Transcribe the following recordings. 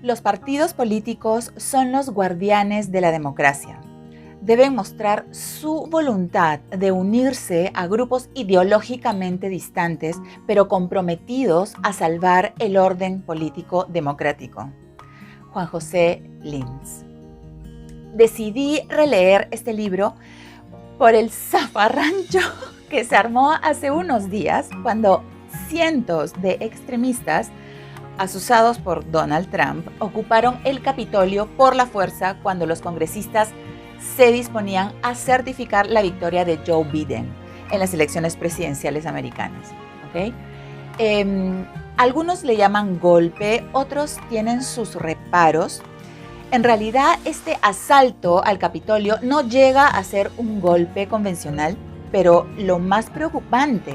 Los partidos políticos son los guardianes de la democracia. Deben mostrar su voluntad de unirse a grupos ideológicamente distantes, pero comprometidos a salvar el orden político democrático. Juan José Lins. Decidí releer este libro por el zafarrancho que se armó hace unos días cuando cientos de extremistas asusados por Donald Trump ocuparon el Capitolio por la fuerza cuando los congresistas se disponían a certificar la victoria de Joe Biden en las elecciones presidenciales americanas. ¿Okay? Algunos le llaman golpe, otros tienen sus reparos. En realidad, este asalto al Capitolio no llega a ser un golpe convencional, pero lo más preocupante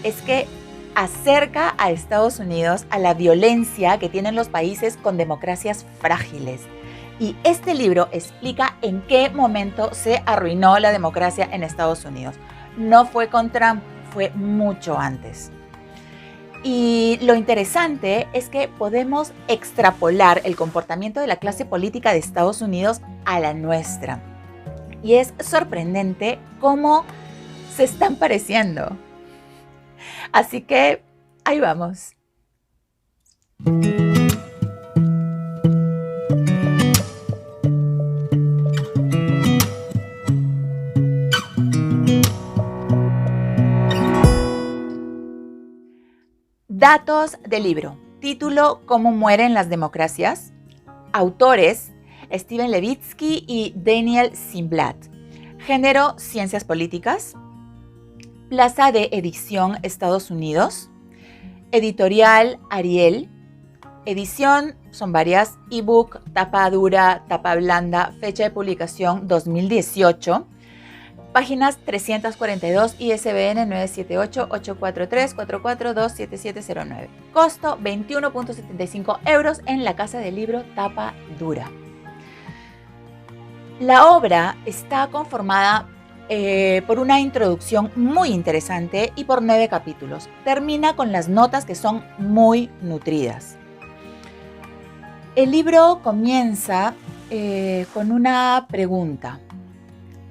es que acerca a Estados Unidos a la violencia que tienen los países con democracias frágiles. Y este libro explica en qué momento se arruinó la democracia en Estados Unidos. No fue con Trump, fue mucho antes. Y lo interesante es que podemos extrapolar el comportamiento de la clase política de Estados Unidos a la nuestra. Y es sorprendente cómo se están pareciendo. Así que ahí vamos. Datos del libro. Título: ¿Cómo mueren las democracias? Autores: Steven Levitsky y Daniel Ziblatt. Género: Ciencias políticas. Plaza de edición: Estados Unidos. Editorial: Ariel. Edición: son varias. Ebook, tapa dura, tapa blanda. Fecha de publicación: 2018. Páginas 342, ISBN 978-843-442-7709. Costo: 21.75 euros en la Casa del Libro, tapa dura. La obra está conformada por una introducción muy interesante y por 9 capítulos. Termina con las notas que son muy nutridas. El libro comienza con una pregunta.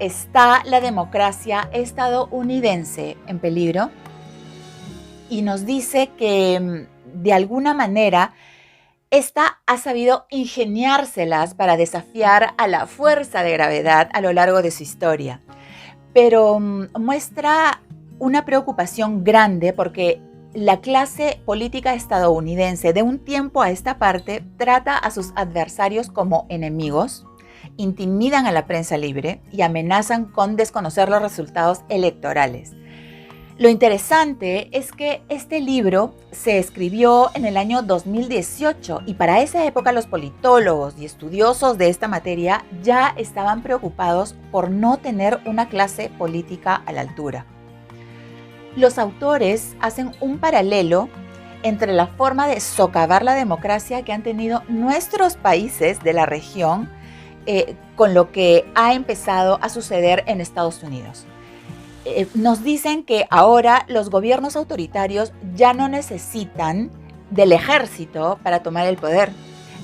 ¿Está la democracia estadounidense en peligro? Y nos dice que de alguna manera esta ha sabido ingeniárselas para desafiar a la fuerza de gravedad a lo largo de su historia. Pero muestra una preocupación grande porque la clase política estadounidense de un tiempo a esta parte trata a sus adversarios como enemigos, intimidan a la prensa libre y amenazan con desconocer los resultados electorales. Lo interesante es que este libro se escribió en el año 2018 y para esa época los politólogos y estudiosos de esta materia ya estaban preocupados por no tener una clase política a la altura. Los autores hacen un paralelo entre la forma de socavar la democracia que han tenido nuestros países de la región con lo que ha empezado a suceder en Estados Unidos. Nos dicen que ahora los gobiernos autoritarios ya no necesitan del ejército para tomar el poder,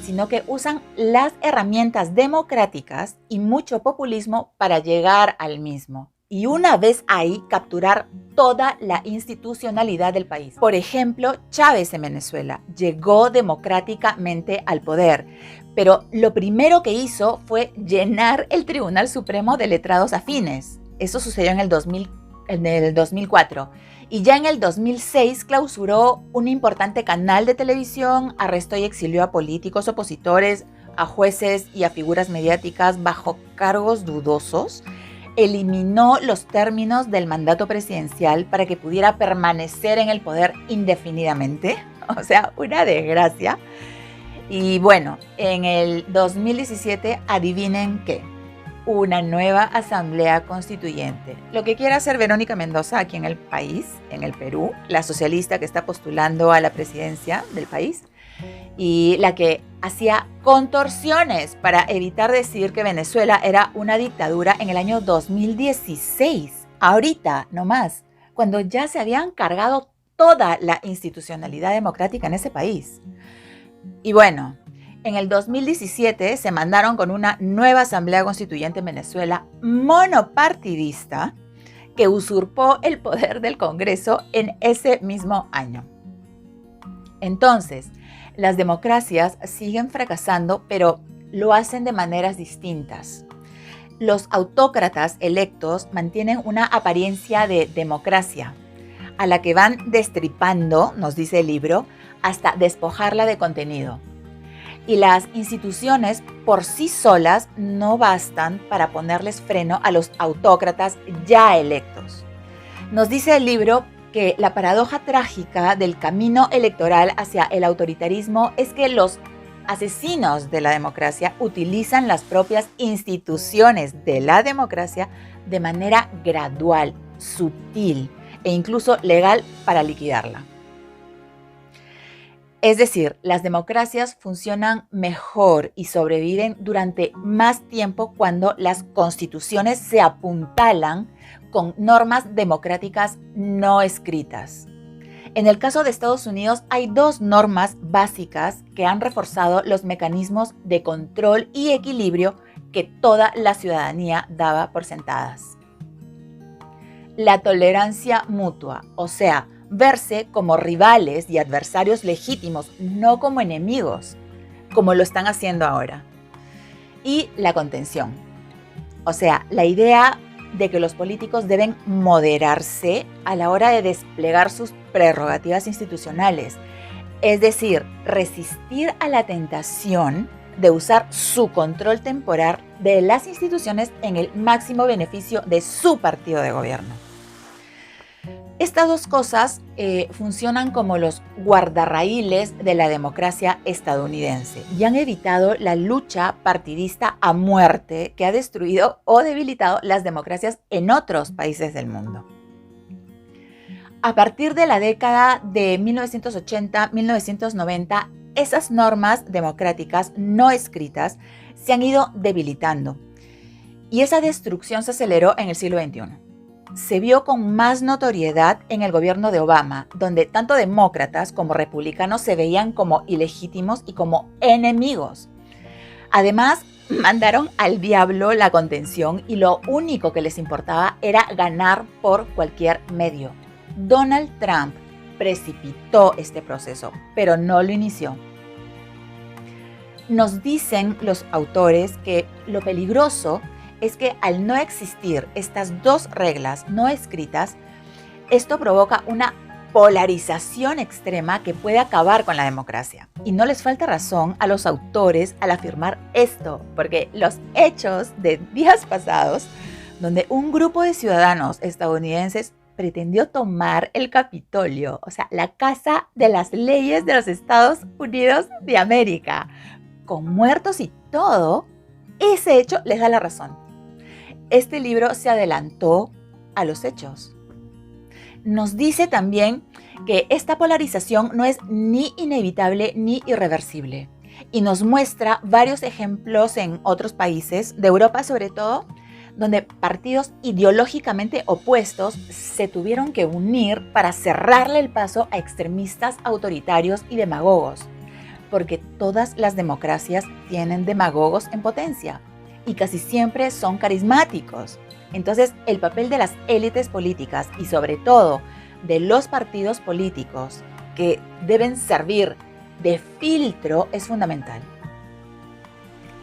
sino que usan las herramientas democráticas y mucho populismo para llegar al mismo. Y una vez ahí, capturar toda la institucionalidad del país. Por ejemplo, Chávez en Venezuela llegó democráticamente al poder, pero lo primero que hizo fue llenar el Tribunal Supremo de letrados afines. Eso sucedió en el 2004. Y ya en el 2006 clausuró un importante canal de televisión, arrestó y exilió a políticos opositores, a jueces y a figuras mediáticas bajo cargos dudosos. Eliminó los términos del mandato presidencial para que pudiera permanecer en el poder indefinidamente. O sea, una desgracia. Y bueno, en el 2017, adivinen qué, una nueva asamblea constituyente. Lo que quiere hacer Verónica Mendoza aquí en el país, en el Perú, la socialista que está postulando a la presidencia del país y la que hacía contorsiones para evitar decir que Venezuela era una dictadura en el año 2016. Ahorita, nomás, cuando ya se habían cargado toda la institucionalidad democrática en ese país. Y bueno, En el 2017 se mandaron con una nueva Asamblea Constituyente en Venezuela monopartidista que usurpó el poder del Congreso en ese mismo año. Entonces, las democracias siguen fracasando, pero lo hacen de maneras distintas. Los autócratas electos mantienen una apariencia de democracia, a la que van destripando, nos dice el libro, hasta despojarla de contenido. Y las instituciones por sí solas no bastan para ponerles freno a los autócratas ya electos. Nos dice el libro que la paradoja trágica del camino electoral hacia el autoritarismo es que los asesinos de la democracia utilizan las propias instituciones de la democracia de manera gradual, sutil e incluso legal para liquidarla. Es decir, las democracias funcionan mejor y sobreviven durante más tiempo cuando las constituciones se apuntalan con normas democráticas no escritas. En el caso de Estados Unidos hay dos normas básicas que han reforzado los mecanismos de control y equilibrio que toda la ciudadanía daba por sentadas. La tolerancia mutua, o sea, verse como rivales y adversarios legítimos, no como enemigos, como lo están haciendo ahora. Y la contención, o sea, la idea de que los políticos deben moderarse a la hora de desplegar sus prerrogativas institucionales, es decir, resistir a la tentación de usar su control temporal de las instituciones en el máximo beneficio de su partido de gobierno. Estas dos cosas funcionan como los guardarraíles de la democracia estadounidense y han evitado la lucha partidista a muerte que ha destruido o debilitado las democracias en otros países del mundo. A partir de la década de 1980-1990, esas normas democráticas no escritas se han ido debilitando y esa destrucción se aceleró en el siglo XXI. Se vio con más notoriedad en el gobierno de Obama, donde tanto demócratas como republicanos se veían como ilegítimos y como enemigos. Además, mandaron al diablo la contención y lo único que les importaba era ganar por cualquier medio. Donald Trump precipitó este proceso, pero no lo inició. Nos dicen los autores que lo peligroso es que al no existir estas dos reglas no escritas, esto provoca una polarización extrema que puede acabar con la democracia. Y no les falta razón a los autores al afirmar esto, porque los hechos de días pasados, donde un grupo de ciudadanos estadounidenses pretendió tomar el Capitolio, o sea, la Casa de las Leyes de los Estados Unidos de América, con muertos y todo, ese hecho les da la razón. Este libro se adelantó a los hechos. Nos dice también que esta polarización no es ni inevitable ni irreversible y nos muestra varios ejemplos en otros países, de Europa sobre todo, donde partidos ideológicamente opuestos se tuvieron que unir para cerrarle el paso a extremistas autoritarios y demagogos, porque todas las democracias tienen demagogos en potencia y casi siempre son carismáticos. Entonces, el papel de las élites políticas y sobre todo de los partidos políticos que deben servir de filtro es fundamental.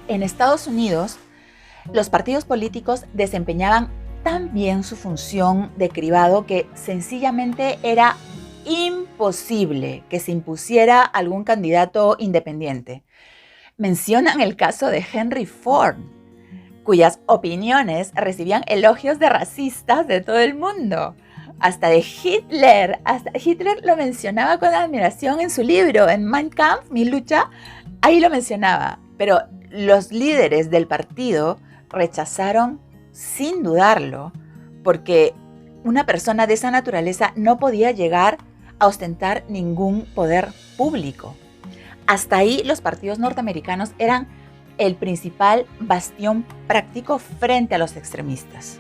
En Estados Unidos, los partidos políticos desempeñaban tan bien su función de cribado que sencillamente era imposible que se impusiera algún candidato independiente. Mencionan el caso de Henry Ford, cuyas opiniones recibían elogios de racistas de todo el mundo. Hasta Hitler lo mencionaba con admiración en su libro, en Mein Kampf, Mi lucha, ahí lo mencionaba. Pero los líderes del partido rechazaron sin dudarlo, porque una persona de esa naturaleza no podía llegar a ostentar ningún poder público. Hasta ahí los partidos norteamericanos eran el principal bastión práctico frente a los extremistas.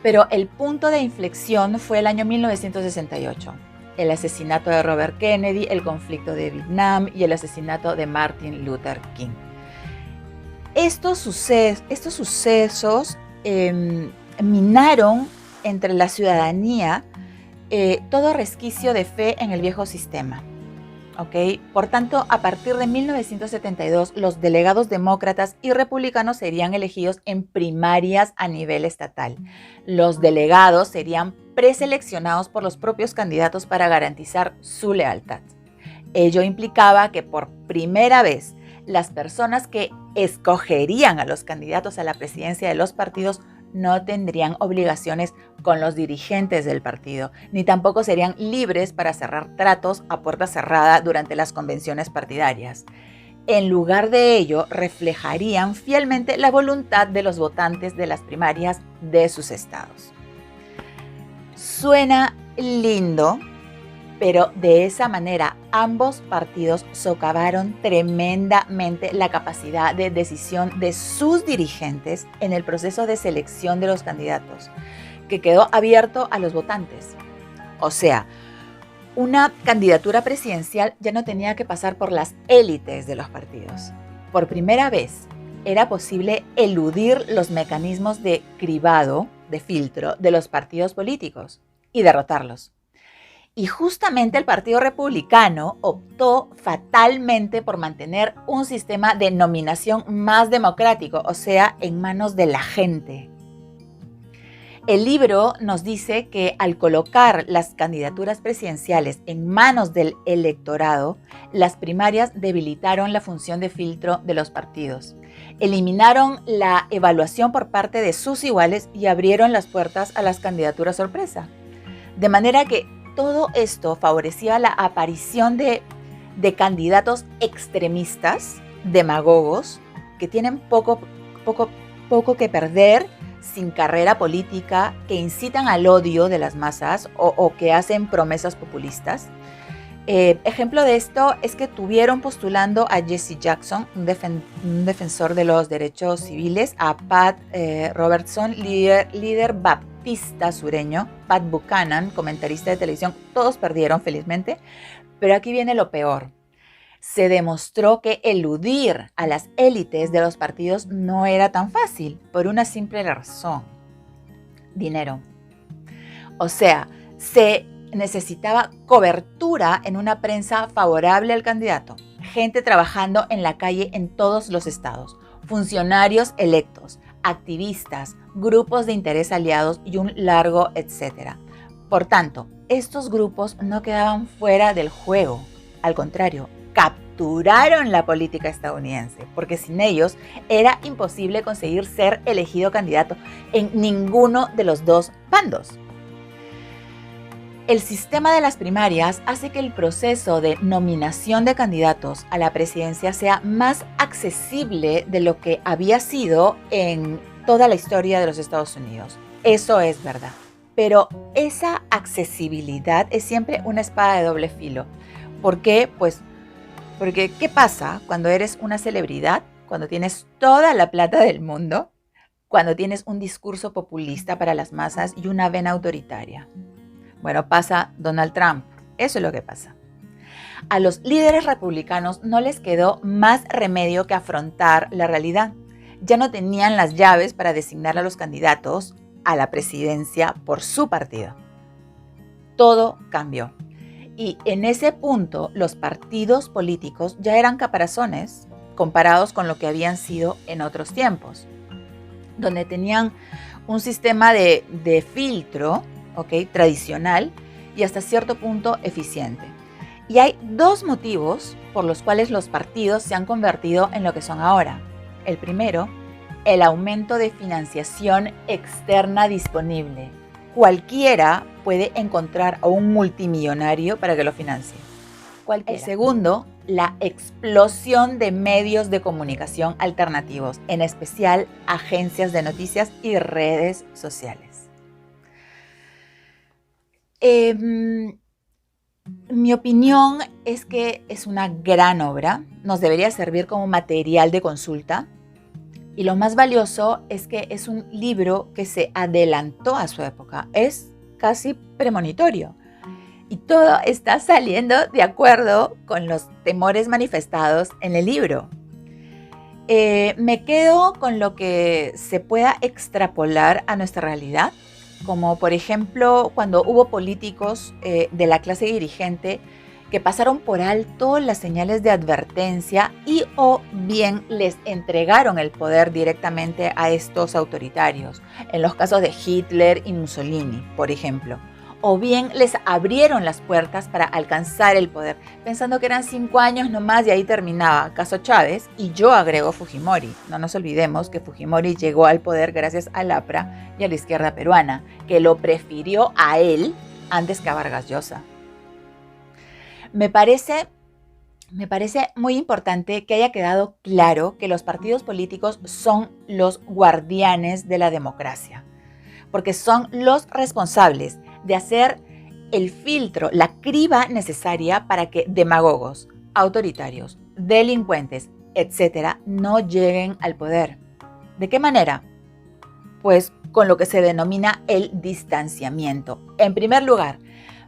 Pero el punto de inflexión fue el año 1968, el asesinato de Robert Kennedy, el conflicto de Vietnam y el asesinato de Martin Luther King. Estos sucesos minaron entre la ciudadanía todo resquicio de fe en el viejo sistema. ¿Okay? Por tanto, a partir de 1972, los delegados demócratas y republicanos serían elegidos en primarias a nivel estatal. Los delegados serían preseleccionados por los propios candidatos para garantizar su lealtad. Ello implicaba que por primera vez las personas que escogerían a los candidatos a la presidencia de los partidos no tendrían obligaciones con los dirigentes del partido, ni tampoco serían libres para cerrar tratos a puerta cerrada durante las convenciones partidarias. En lugar de ello, reflejarían fielmente la voluntad de los votantes de las primarias de sus estados. Suena lindo, pero de esa manera ambos partidos socavaron tremendamente la capacidad de decisión de sus dirigentes en el proceso de selección de los candidatos, que quedó abierto a los votantes. O sea, una candidatura presidencial ya no tenía que pasar por las élites de los partidos. Por primera vez era posible eludir los mecanismos de cribado, de filtro, de los partidos políticos y derrotarlos. Y justamente el Partido Republicano optó fatalmente por mantener un sistema de nominación más democrático, o sea, en manos de la gente. El libro nos dice que al colocar las candidaturas presidenciales en manos del electorado, las primarias debilitaron la función de filtro de los partidos, eliminaron la evaluación por parte de sus iguales y abrieron las puertas a las candidaturas sorpresa. De manera que todo esto favorecía la aparición de candidatos extremistas, demagogos, que tienen poco que perder, sin carrera política, que incitan al odio de las masas o que hacen promesas populistas. Ejemplo de esto es que tuvieron postulando a Jesse Jackson, un defensor de los derechos civiles, a Pat Robertson, líder baptista sureño, Pat Buchanan, comentarista de televisión. Todos perdieron, felizmente, pero aquí viene lo peor. Se demostró que eludir a las élites de los partidos no era tan fácil, por una simple razón: dinero. O sea, se necesitaba cobertura en una prensa favorable al candidato, gente trabajando en la calle en todos los estados, funcionarios electos, activistas, grupos de interés aliados y un largo etcétera. Por tanto, estos grupos no quedaban fuera del juego. Al contrario, capturaron la política estadounidense, porque sin ellos era imposible conseguir ser elegido candidato en ninguno de los dos bandos. El sistema de las primarias hace que el proceso de nominación de candidatos a la presidencia sea más accesible de lo que había sido en toda la historia de los Estados Unidos. Eso es verdad. Pero esa accesibilidad es siempre una espada de doble filo. ¿Por qué? Pues porque ¿qué pasa cuando eres una celebridad? Cuando tienes toda la plata del mundo, cuando tienes un discurso populista para las masas y una vena autoritaria. Bueno, pasa Donald Trump. Eso es lo que pasa. A los líderes republicanos no les quedó más remedio que afrontar la realidad. Ya no tenían las llaves para designar a los candidatos a la presidencia por su partido. Todo cambió. Y en ese punto, los partidos políticos ya eran caparazones comparados con lo que habían sido en otros tiempos, donde tenían un sistema de filtro, tradicional y hasta cierto punto eficiente. Y hay dos motivos por los cuales los partidos se han convertido en lo que son ahora. El primero, el aumento de financiación externa disponible. Cualquiera puede encontrar a un multimillonario para que lo financie. Cualquiera. El segundo, la explosión de medios de comunicación alternativos, en especial agencias de noticias y redes sociales. Mi opinión es que es una gran obra, nos debería servir como material de consulta, y lo más valioso es que es un libro que se adelantó a su época, es casi premonitorio Y todo está saliendo de acuerdo con los temores manifestados en el libro. Me quedo con lo que se pueda extrapolar a nuestra realidad, como por ejemplo cuando hubo políticos de la clase dirigente que pasaron por alto las señales de advertencia y o bien les entregaron el poder directamente a estos autoritarios, en los casos de Hitler y Mussolini, por ejemplo. O bien les abrieron las puertas para alcanzar el poder, pensando que eran 5 años nomás y ahí terminaba. Caso Chávez, y yo agrego Fujimori. No nos olvidemos que Fujimori llegó al poder gracias al APRA y a la izquierda peruana, que lo prefirió a él antes que a Vargas Llosa. Me parece muy importante que haya quedado claro que los partidos políticos son los guardianes de la democracia, porque son los responsables de hacer el filtro, la criba necesaria para que demagogos, autoritarios, delincuentes, etcétera, no lleguen al poder. ¿De qué manera? Pues con lo que se denomina el distanciamiento. En primer lugar,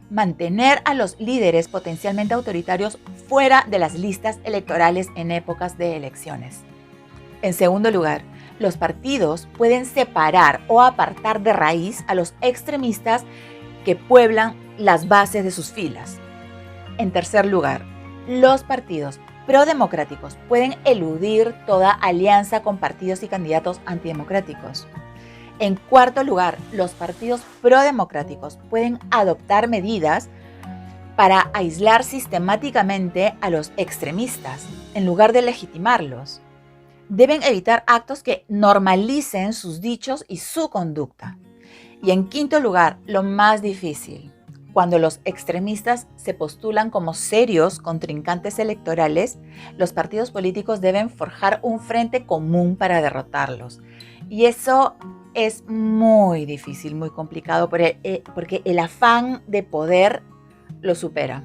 mantener a los líderes potencialmente autoritarios fuera de las listas electorales en épocas de elecciones. En segundo lugar, los partidos pueden separar o apartar de raíz a los extremistas que pueblan las bases de sus filas. En tercer lugar, los partidos prodemocráticos pueden eludir toda alianza con partidos y candidatos antidemocráticos. En cuarto lugar, los partidos prodemocráticos pueden adoptar medidas para aislar sistemáticamente a los extremistas, en lugar de legitimarlos. Deben evitar actos que normalicen sus dichos y su conducta. Y en quinto lugar, lo más difícil, cuando los extremistas se postulan como serios contrincantes electorales, los partidos políticos deben forjar un frente común para derrotarlos. Y eso es muy difícil, muy complicado, porque el afán de poder lo supera.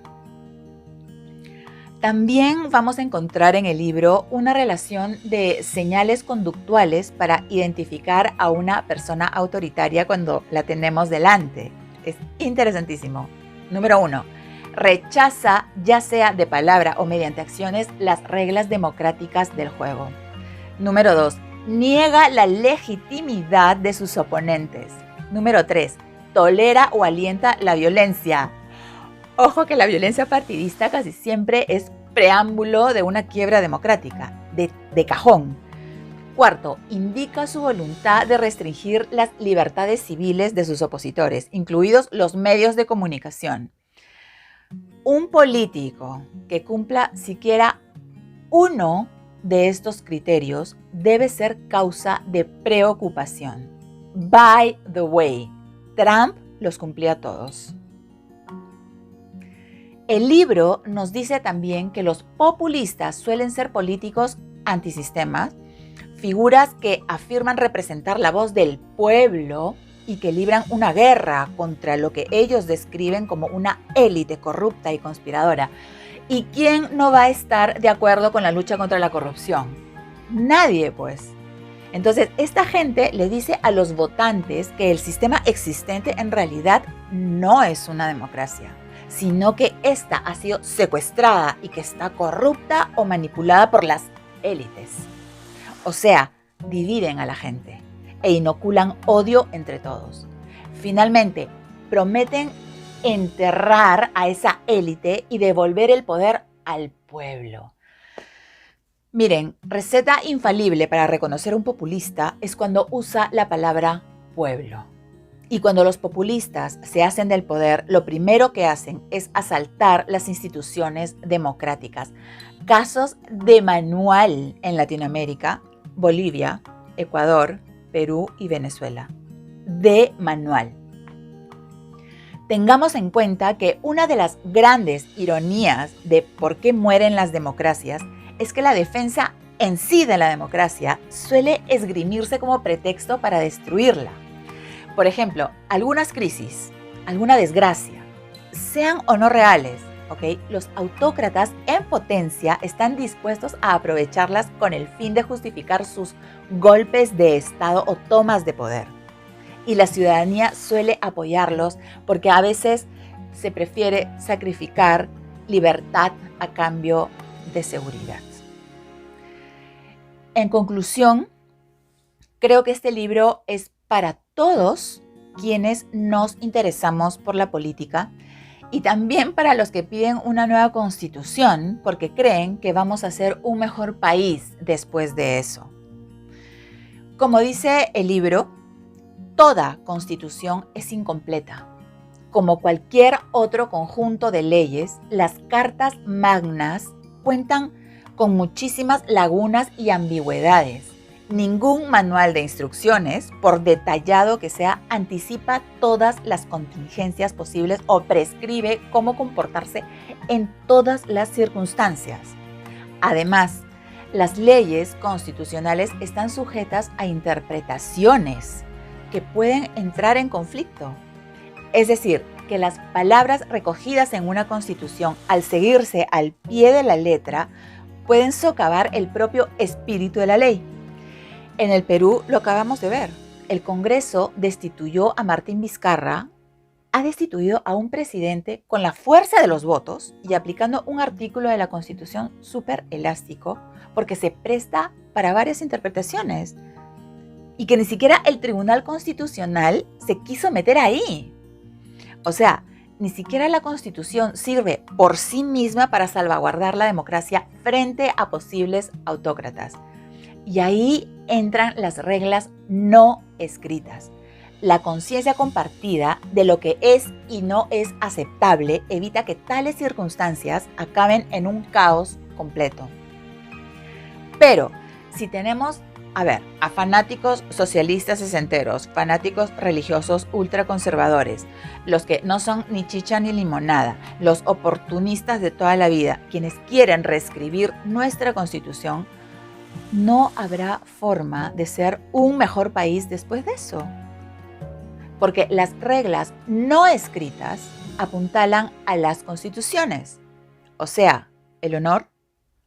También vamos a encontrar en el libro una relación de señales conductuales para identificar a una persona autoritaria cuando la tenemos delante. Es interesantísimo. Número 1. Rechaza, ya sea de palabra o mediante acciones, las reglas democráticas del juego. Número 2. Niega la legitimidad de sus oponentes. Número 3. Tolera o alienta la violencia. Ojo que la violencia partidista casi siempre es preámbulo de una quiebra democrática, de cajón. Cuarto, indica su voluntad de restringir las libertades civiles de sus opositores, incluidos los medios de comunicación. Un político que cumpla siquiera uno de estos criterios debe ser causa de preocupación. By the way, Trump los cumplía todos. El libro nos dice también que los populistas suelen ser políticos antisistemas, figuras que afirman representar la voz del pueblo y que libran una guerra contra lo que ellos describen como una élite corrupta y conspiradora. ¿Y quién no va a estar de acuerdo con la lucha contra la corrupción? Nadie, pues. Entonces, esta gente le dice a los votantes que el sistema existente en realidad no es una democracia, sino que ésta ha sido secuestrada y que está corrupta o manipulada por las élites. O sea, dividen a la gente e inoculan odio entre todos. Finalmente, prometen enterrar a esa élite y devolver el poder al pueblo. Miren, receta infalible para reconocer un populista es cuando usa la palabra pueblo. Y cuando los populistas se hacen del poder, lo primero que hacen es asaltar las instituciones democráticas. Casos de manual en Latinoamérica, Bolivia, Ecuador, Perú y Venezuela. De manual. Tengamos en cuenta que una de las grandes ironías de por qué mueren las democracias es que la defensa en sí de la democracia suele esgrimirse como pretexto para destruirla. Por ejemplo, algunas crisis, alguna desgracia, sean o no reales, ¿ok? Los autócratas en potencia están dispuestos a aprovecharlas con el fin de justificar sus golpes de Estado o tomas de poder. Y la ciudadanía suele apoyarlos porque a veces se prefiere sacrificar libertad a cambio de seguridad. En conclusión, creo que este libro es para todos quienes nos interesamos por la política y también para los que piden una nueva constitución porque creen que vamos a ser un mejor país después de eso. Como dice el libro, toda constitución es incompleta. Como cualquier otro conjunto de leyes, las cartas magnas cuentan con muchísimas lagunas y ambigüedades. Ningún manual de instrucciones, por detallado que sea, anticipa todas las contingencias posibles o prescribe cómo comportarse en todas las circunstancias. Además, las leyes constitucionales están sujetas a interpretaciones que pueden entrar en conflicto. Es decir, que las palabras recogidas en una constitución, al seguirse al pie de la letra, pueden socavar el propio espíritu de la ley. En el Perú lo acabamos de ver. El Congreso destituyó a Martín Vizcarra, ha destituido a un presidente con la fuerza de los votos y aplicando un artículo de la Constitución súper elástico porque se presta para varias interpretaciones y que ni siquiera el Tribunal Constitucional se quiso meter ahí. O sea, ni siquiera la Constitución sirve por sí misma para salvaguardar la democracia frente a posibles autócratas. Y ahí entran las reglas no escritas. La conciencia compartida de lo que es y no es aceptable evita que tales circunstancias acaben en un caos completo. Pero si tenemos, a fanáticos socialistas sesenteros, fanáticos religiosos ultraconservadores, los que no son ni chicha ni limonada, los oportunistas de toda la vida, quienes quieren reescribir nuestra Constitución, no habrá forma de ser un mejor país después de eso. Porque las reglas no escritas apuntalan a las constituciones. O sea, el honor,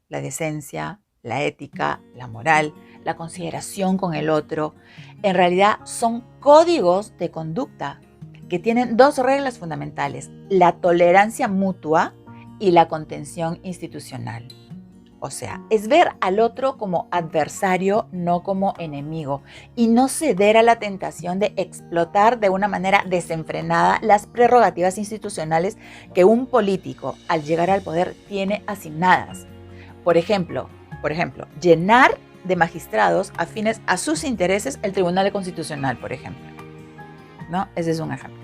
la decencia, la ética, la moral, la consideración con el otro, en realidad son códigos de conducta que tienen dos reglas fundamentales: la tolerancia mutua y la contención institucional. O sea, es ver al otro como adversario, no como enemigo, y no ceder a la tentación de explotar de una manera desenfrenada las prerrogativas institucionales que un político, al llegar al poder, tiene asignadas. Por ejemplo, llenar de magistrados afines a sus intereses el Tribunal Constitucional, por ejemplo. ¿No? Ese es un ejemplo.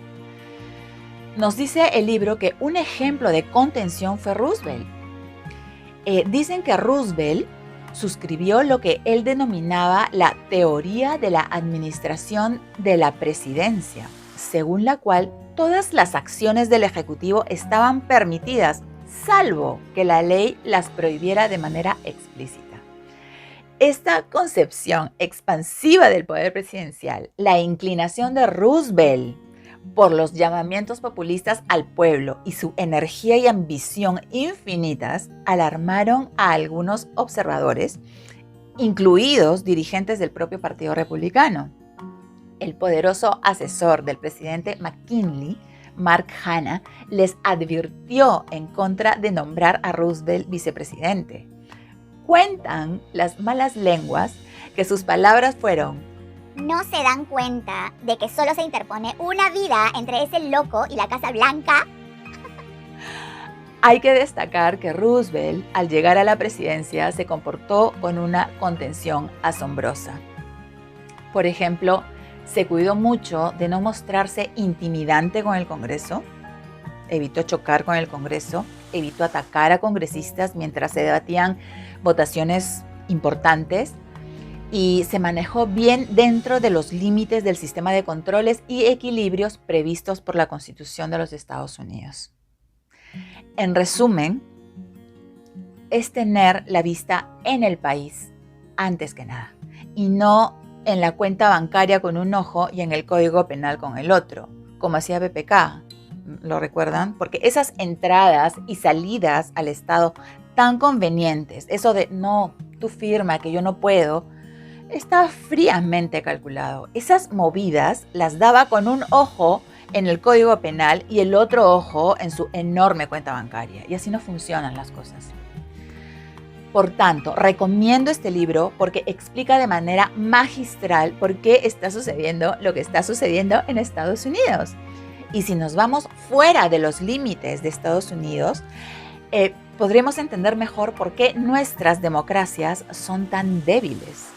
Nos dice el libro que un ejemplo de contención fue Roosevelt. Dicen que Roosevelt suscribió lo que él denominaba la teoría de la administración de la presidencia, según la cual todas las acciones del Ejecutivo estaban permitidas, salvo que la ley las prohibiera de manera explícita. Esta concepción expansiva del poder presidencial, la inclinación de Roosevelt por los llamamientos populistas al pueblo y su energía y ambición infinitas, alarmaron a algunos observadores, incluidos dirigentes del propio Partido Republicano. El poderoso asesor del presidente McKinley, Mark Hanna, les advirtió en contra de nombrar a Roosevelt vicepresidente. Cuentan las malas lenguas que sus palabras fueron: ¿no se dan cuenta de que solo se interpone una vida entre ese loco y la Casa Blanca? Hay que destacar que Roosevelt, al llegar a la presidencia, se comportó con una contención asombrosa. Por ejemplo, se cuidó mucho de no mostrarse intimidante con el Congreso, evitó chocar con el Congreso, evitó atacar a congresistas mientras se debatían votaciones importantes, y se manejó bien dentro de los límites del sistema de controles y equilibrios previstos por la Constitución de los Estados Unidos. En resumen, es tener la vista en el país antes que nada, y no en la cuenta bancaria con un ojo y en el Código Penal con el otro, como hacía PPK. ¿Lo recuerdan? Porque esas entradas y salidas al Estado tan convenientes, eso de no, tú firma que yo no puedo, estaba fríamente calculado. Esas movidas las daba con un ojo en el Código Penal y el otro ojo en su enorme cuenta bancaria. Y así no funcionan las cosas. Por tanto, recomiendo este libro porque explica de manera magistral por qué está sucediendo lo que está sucediendo en Estados Unidos. Y si nos vamos fuera de los límites de Estados Unidos, podremos entender mejor por qué nuestras democracias son tan débiles.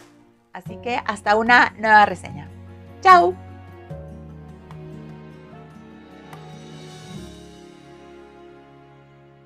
Así que hasta una nueva reseña. ¡Chao!